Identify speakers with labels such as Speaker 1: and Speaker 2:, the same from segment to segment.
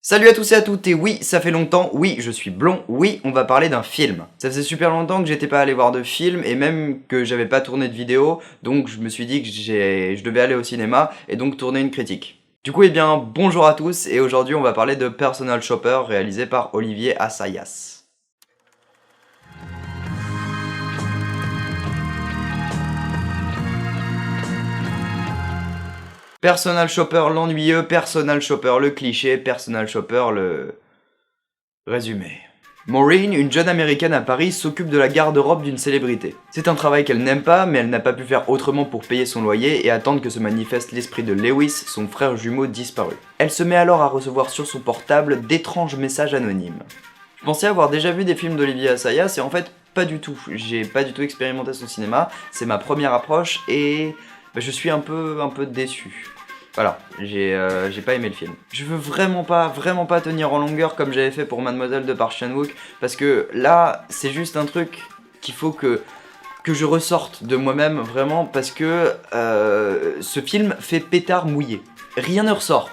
Speaker 1: Salut à tous et à toutes, et oui, ça fait longtemps, oui, je suis blond, oui, on va parler d'un film. Ça faisait super longtemps que j'étais pas allé voir de film, et même que j'avais pas tourné de vidéo, donc je me suis dit que je devais aller au cinéma, et donc tourner une critique. Du coup, eh bien, bonjour à tous, et aujourd'hui on va parler de Personal Shopper, réalisé par Olivier Assayas. Personal Shopper l'ennuyeux, Personal Shopper le cliché, Personal Shopper le... résumé. Maureen, une jeune américaine à Paris, s'occupe de la garde-robe d'une célébrité. C'est un travail qu'elle n'aime pas, mais elle n'a pas pu faire autrement pour payer son loyer et attendre que se manifeste l'esprit de Lewis, son frère jumeau disparu. Elle se met alors à recevoir sur son portable d'étranges messages anonymes. Je pensais avoir déjà vu des films d'Olivier Assayas et en fait pas du tout. J'ai pas du tout expérimenté son cinéma, c'est ma première approche et je suis un peu déçu. Voilà, j'ai pas aimé le film. Je veux vraiment pas tenir en longueur comme j'avais fait pour Mademoiselle de Park Chan-wook, parce que là, c'est juste un truc qu'il faut que je ressorte de moi-même, vraiment, parce que ce film fait pétard mouillé. Rien ne ressort,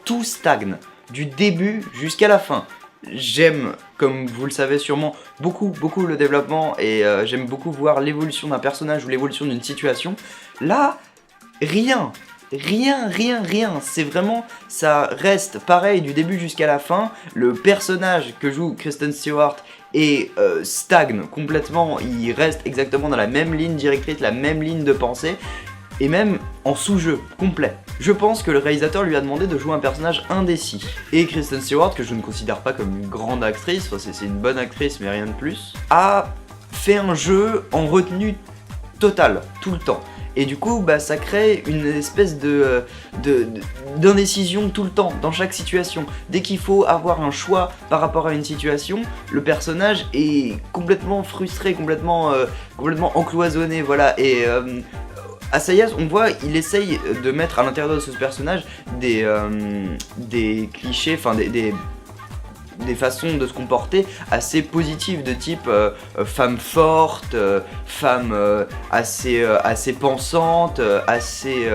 Speaker 1: tout stagne, du début jusqu'à la fin. J'aime, comme vous le savez sûrement, beaucoup le développement, et j'aime beaucoup voir l'évolution d'un personnage ou l'évolution d'une situation. Là, rien, c'est vraiment, ça reste pareil du début jusqu'à la fin. Le personnage que joue Kristen Stewart stagne complètement, il reste exactement dans la même ligne directrice, la même ligne de pensée, et même en sous-jeu complet. Je pense que le réalisateur lui a demandé de jouer un personnage indécis. Et Kristen Stewart, que je ne considère pas comme une grande actrice, enfin c'est une bonne actrice mais rien de plus, a fait un jeu en retenue totale, tout le temps. Et du coup, ça crée une espèce d'indécision tout le temps, dans chaque situation. Dès qu'il faut avoir un choix par rapport à une situation, le personnage est complètement frustré, complètement encloisonné, voilà. Et Assayas, on voit, il essaye de mettre à l'intérieur de ce personnage des clichés, enfin des façons de se comporter assez positives, de type femme forte, femme assez pensante, assez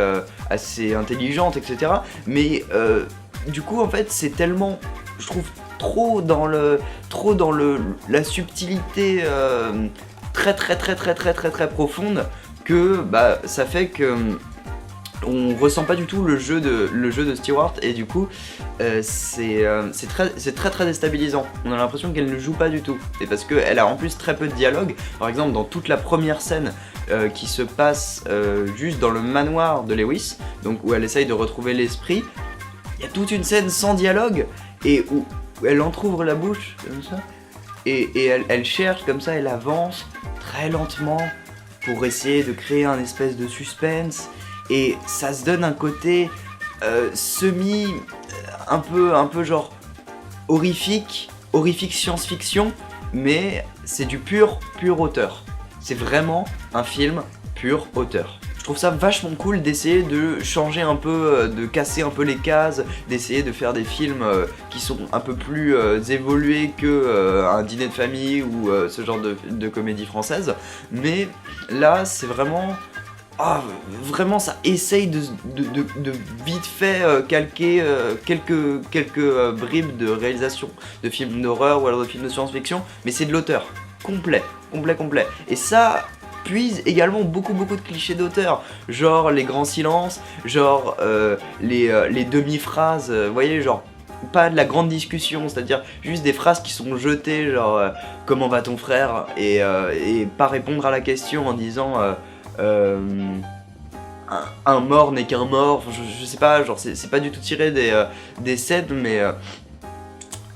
Speaker 1: intelligente, etc. Mais du coup, en fait, c'est tellement, je trouve, trop dans la subtilité très profonde que ça fait que on ressent pas du tout le jeu de Stewart, et du coup c'est très déstabilisant. On a l'impression qu'elle ne joue pas du tout, et parce qu'elle a en plus très peu de dialogue. Par exemple, dans toute la première scène qui se passe juste dans le manoir de Lewis, donc où elle essaye de retrouver l'esprit, il y a toute une scène sans dialogue et où elle entrouvre la bouche comme ça, et elle cherche comme ça, elle avance très lentement pour essayer de créer un espèce de suspense. Et ça se donne un côté un peu genre horrifique science-fiction, mais c'est du pur auteur. C'est vraiment un film pur auteur. Je trouve ça vachement cool d'essayer de changer un peu, de casser un peu les cases, d'essayer de faire des films qui sont un peu plus évolués que un dîner de famille ou ce genre de comédie française. Mais là, c'est vraiment... vraiment ça essaye de vite fait calquer quelques bribes de réalisation de films d'horreur ou alors de films de science-fiction, mais c'est de l'auteur, complet. Et ça puise également beaucoup de clichés d'auteur, genre les grands silences, genre les demi-phrases, vous voyez, genre pas de la grande discussion, c'est-à-dire juste des phrases qui sont jetées, genre comment va ton frère, et pas répondre à la question en disant un mort n'est qu'un mort. Enfin, je sais pas, genre c'est pas du tout tiré des scènes,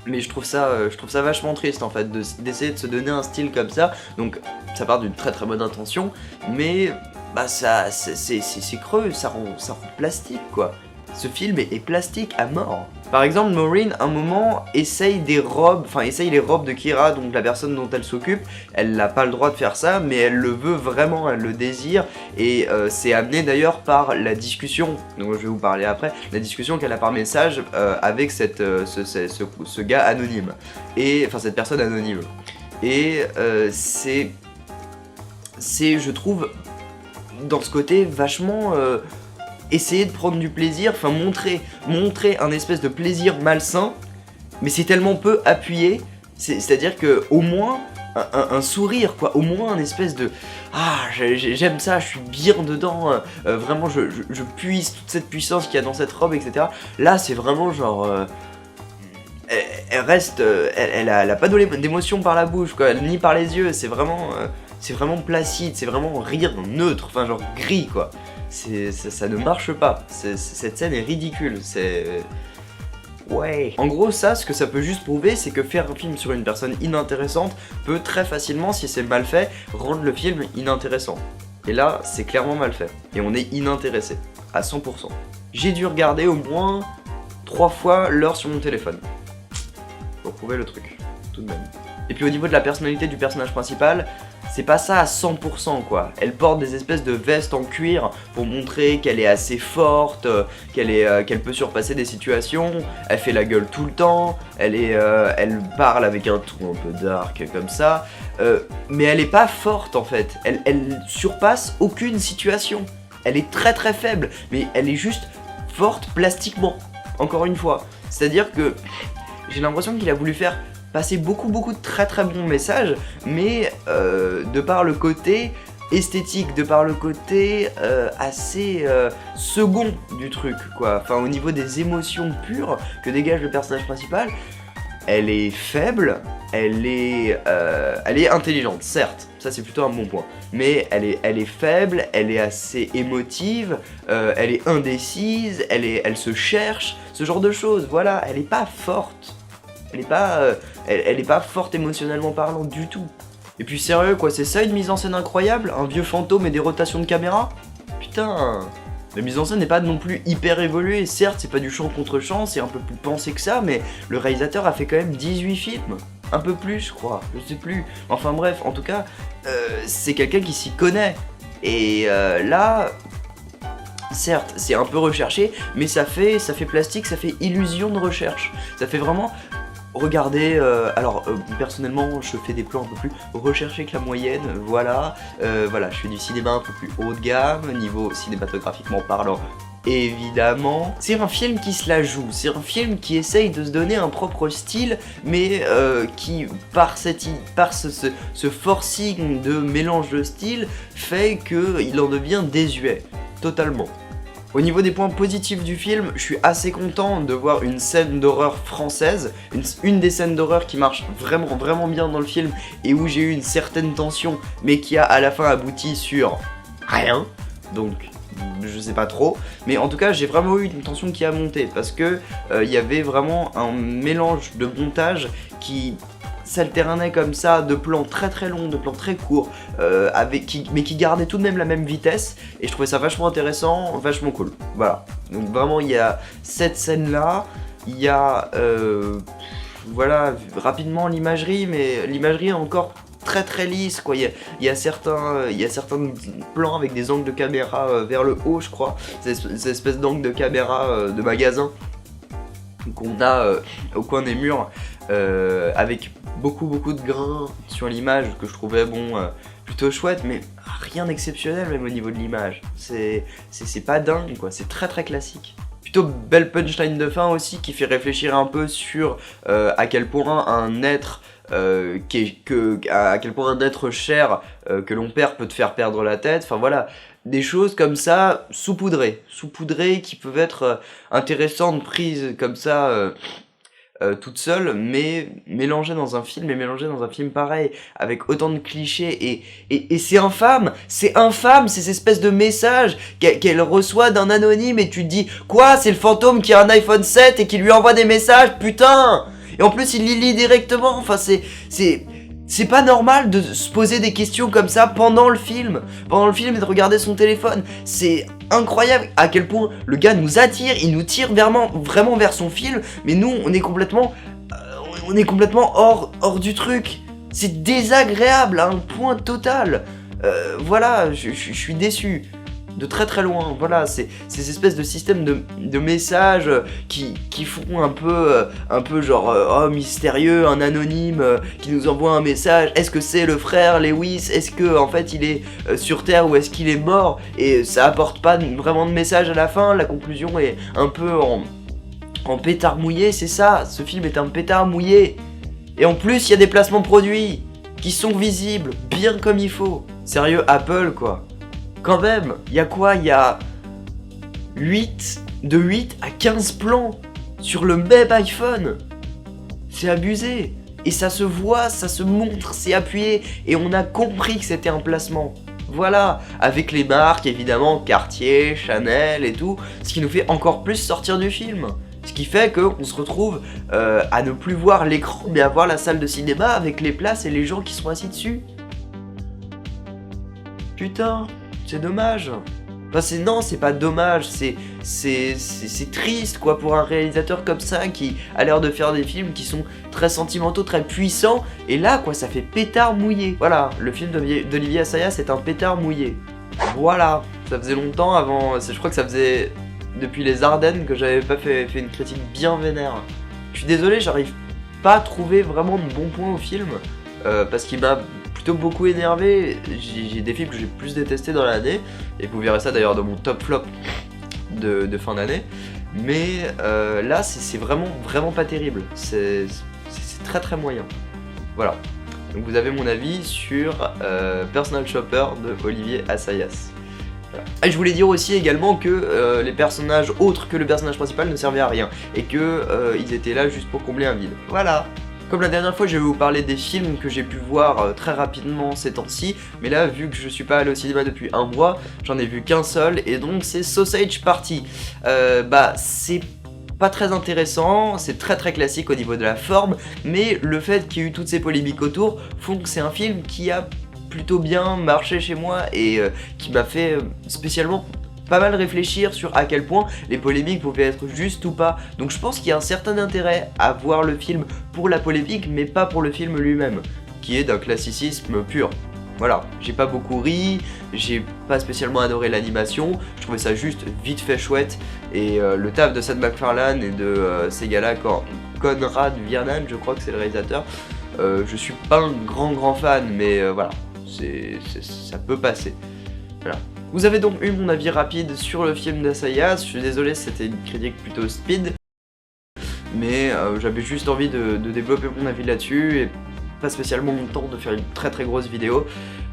Speaker 1: mais je trouve ça vachement triste en fait d'essayer de se donner un style comme ça. Donc ça part d'une très bonne intention, mais c'est creux, ça rend plastique quoi. Ce film est plastique à mort. Par exemple, Maureen, un moment, essaye les robes de Kira, donc la personne dont elle s'occupe. Elle n'a pas le droit de faire ça, mais elle le veut vraiment, elle le désire. Et c'est amené d'ailleurs par la discussion, donc je vais vous parler après, la discussion qu'elle a par message avec ce gars anonyme. Et, enfin, cette personne anonyme. Et c'est, je trouve, dans ce côté vachement... essayer de prendre du plaisir, enfin montrer un espèce de plaisir malsain, mais c'est tellement peu appuyé, c'est-à-dire que au moins un sourire quoi, au moins un espèce de ah j'aime ça, je suis bien dedans, vraiment je puise toute cette puissance qu'il y a dans cette robe, etc. Là c'est vraiment genre elle reste, elle a pas d'émotion par la bouche quoi, ni par les yeux, c'est vraiment placide, c'est vraiment rire neutre, enfin genre gris quoi. Ça ne marche pas, cette scène est ridicule, ouais. En gros ça, ce que ça peut juste prouver, c'est que faire un film sur une personne inintéressante peut très facilement, si c'est mal fait, rendre le film inintéressant. Et là, c'est clairement mal fait, et on est inintéressé, à 100%. J'ai dû regarder au moins 3 fois l'heure sur mon téléphone pour prouver le truc, tout de même. Et puis au niveau de la personnalité du personnage principal, c'est pas ça à 100% quoi. Elle porte des espèces de vestes en cuir pour montrer qu'elle est assez forte, qu'elle peut surpasser des situations. Elle fait la gueule tout le temps, elle parle avec un ton un peu dark comme ça. Mais elle est pas forte en fait, elle surpasse aucune situation. Elle est très très faible, mais elle est juste forte plastiquement, encore une fois. C'est-à-dire que j'ai l'impression qu'il a voulu faire passer beaucoup de très très bons messages, mais de par le côté esthétique, de par le côté assez second du truc quoi, enfin au niveau des émotions pures que dégage le personnage principal, elle est faible, elle est intelligente, certes, ça c'est plutôt un bon point, mais elle est faible, elle est assez émotive, elle est indécise, elle se cherche, ce genre de choses, voilà, elle est pas forte. Elle est pas forte émotionnellement parlant du tout. Et puis sérieux quoi, c'est ça une mise en scène incroyable? Un vieux fantôme et des rotations de caméra? Putain, la mise en scène n'est pas non plus hyper évoluée, certes c'est pas du champ contre champ, c'est un peu plus pensé que ça, mais le réalisateur a fait quand même 18 films. Un peu plus je crois, je sais plus. Enfin bref, en tout cas, c'est quelqu'un qui s'y connaît. Et là... certes, c'est un peu recherché, mais ça fait plastique, ça fait illusion de recherche. Ça fait vraiment... regardez, personnellement je fais des plans un peu plus recherchés que la moyenne, voilà, je fais du cinéma un peu plus haut de gamme, niveau cinématographiquement parlant, évidemment. C'est un film qui se la joue, c'est un film qui essaye de se donner un propre style, mais qui, par ce forcing de mélange de styles, fait qu'il en devient désuet, totalement. Au niveau des points positifs du film, je suis assez content de voir une scène d'horreur française, une des scènes d'horreur qui marche vraiment bien dans le film et où j'ai eu une certaine tension, mais qui a à la fin abouti sur rien, donc je sais pas trop, mais en tout cas j'ai vraiment eu une tension qui a monté parce que il y avait vraiment un mélange de montage qui s'alternait comme ça, de plans très longs, de plans très courts, mais qui gardaient tout de même la même vitesse, et je trouvais ça vachement intéressant, vachement cool. Voilà, donc vraiment il y a cette scène là, il y a voilà, rapidement l'imagerie, mais l'imagerie est encore très lisse quoi, il y a certains plans avec des angles de caméra vers le haut je crois, ces espèces d'angles de caméra de magasin qu'on a au coin des murs, avec beaucoup de grains sur l'image que je trouvais plutôt chouette, mais rien d'exceptionnel même au niveau de l'image. C'est pas dingue quoi, c'est très classique. Plutôt belle punchline de fin aussi qui fait réfléchir un peu sur à quel point un être à quel point un être cher que l'on perd peut te faire perdre la tête, enfin voilà. Des choses comme ça, saupoudrées qui peuvent être intéressantes, prises comme ça, toutes seules, mais mélangées dans un film, pareil, avec autant de clichés, et c'est infâme, ces espèces de messages qu'elle reçoit d'un anonyme, et tu te dis, quoi, c'est le fantôme qui a un iPhone 7 et qui lui envoie des messages, putain! Et en plus il les lit directement, enfin c'est pas normal de se poser des questions comme ça pendant le film et de regarder son téléphone. C'est incroyable à quel point le gars nous attire, il nous tire vraiment vers son film, mais nous on est complètement hors du truc. C'est désagréable à un point total. Voilà, je suis déçu. de très très loin. Voilà, c'est ces espèces de systèmes de messages qui font un peu genre oh mystérieux, un anonyme qui nous envoie un message. Est-ce que c'est le frère Lewis? Est-ce que en fait il est sur Terre ou est-ce qu'il est mort? Et ça apporte pas vraiment de message à la fin. La conclusion est un peu en pétard mouillé, c'est ça. Ce film est un pétard mouillé. Et en plus, il y a des placements produits qui sont visibles, bien comme il faut. Sérieux, Apple, quoi. Quand même, il y a quoi? Il y a de 8 à 15 plans sur le même iPhone. C'est abusé. Et ça se voit, ça se montre, c'est appuyé. Et on a compris que c'était un placement. Voilà, avec les marques, évidemment, Cartier, Chanel et tout. Ce qui nous fait encore plus sortir du film. Ce qui fait qu'on se retrouve à ne plus voir l'écran, mais à voir la salle de cinéma avec les places et les gens qui sont assis dessus. Putain, c'est dommage. Enfin, non, c'est pas dommage, c'est triste quoi pour un réalisateur comme ça qui a l'air de faire des films qui sont très sentimentaux, très puissants. Et là, quoi, ça fait pétard mouillé. Voilà, le film d'Olivier Assayas, c'est un pétard mouillé. Voilà, ça faisait longtemps avant, je crois que ça faisait depuis les Ardennes que j'avais pas fait une critique bien vénère. Je suis désolé, j'arrive pas à trouver vraiment de bons points au film, parce qu'il m'a plutôt beaucoup énervé. J'ai des films que j'ai plus détestés dans l'année, et vous verrez ça d'ailleurs dans mon top flop de fin d'année. Mais là, c'est vraiment pas terrible. C'est très très moyen. Voilà. Donc vous avez mon avis sur Personal Shopper de Olivier Assayas. Voilà. Et je voulais dire aussi également que les personnages autres que le personnage principal ne servaient à rien et que ils étaient là juste pour combler un vide. Voilà. Comme la dernière fois, je vais vous parler des films que j'ai pu voir très rapidement ces temps-ci, mais là, vu que je suis pas allé au cinéma depuis un mois, j'en ai vu qu'un seul, et donc c'est Sausage Party. C'est pas très intéressant, c'est très très classique au niveau de la forme, mais le fait qu'il y ait eu toutes ces polémiques autour font que c'est un film qui a plutôt bien marché chez moi et qui m'a fait spécialement pas mal réfléchir sur à quel point les polémiques pouvaient être justes ou pas. Donc je pense qu'il y a un certain intérêt à voir le film pour la polémique, mais pas pour le film lui-même, qui est d'un classicisme pur. Voilà, j'ai pas beaucoup ri, j'ai pas spécialement adoré l'animation, je trouvais ça juste vite fait chouette, et le taf de Seth MacFarlane et de ces gars-là, Conrad Viernan, je crois que c'est le réalisateur, je suis pas un grand fan, mais voilà, ça peut passer. Voilà. Vous avez donc eu mon avis rapide sur le film d'Assayas. Je suis désolé, c'était une critique plutôt speed, mais j'avais juste envie de développer mon avis là-dessus et pas spécialement mon temps de faire une très très grosse vidéo.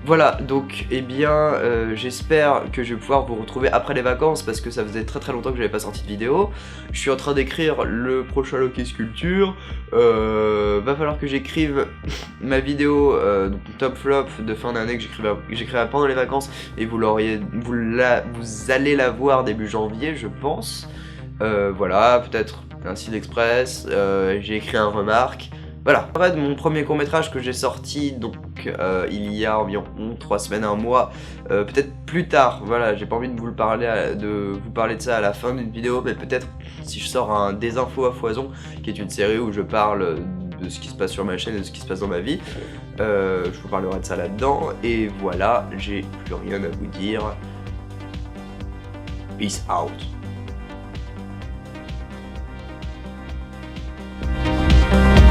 Speaker 1: Voilà, donc eh bien j'espère que je vais pouvoir vous retrouver après les vacances parce que ça faisait très très longtemps que j'avais pas sorti de vidéo. Je suis en train d'écrire le prochain Loki Sculpture. Va falloir que j'écrive ma vidéo donc top flop de fin d'année que j'écrirai pendant les vacances et vous allez la voir début janvier je pense. Voilà, peut-être un site express, j'ai écrit un remarque. Voilà, après de mon premier court-métrage que j'ai sorti donc il y a environ 3 semaines, un mois, peut-être plus tard, voilà, j'ai pas envie de vous parler de ça à la fin d'une vidéo, mais peut-être si je sors un Désinfos à foison, qui est une série où je parle de ce qui se passe sur ma chaîne et de ce qui se passe dans ma vie, je vous parlerai de ça là-dedans, et voilà, j'ai plus rien à vous dire. Peace out.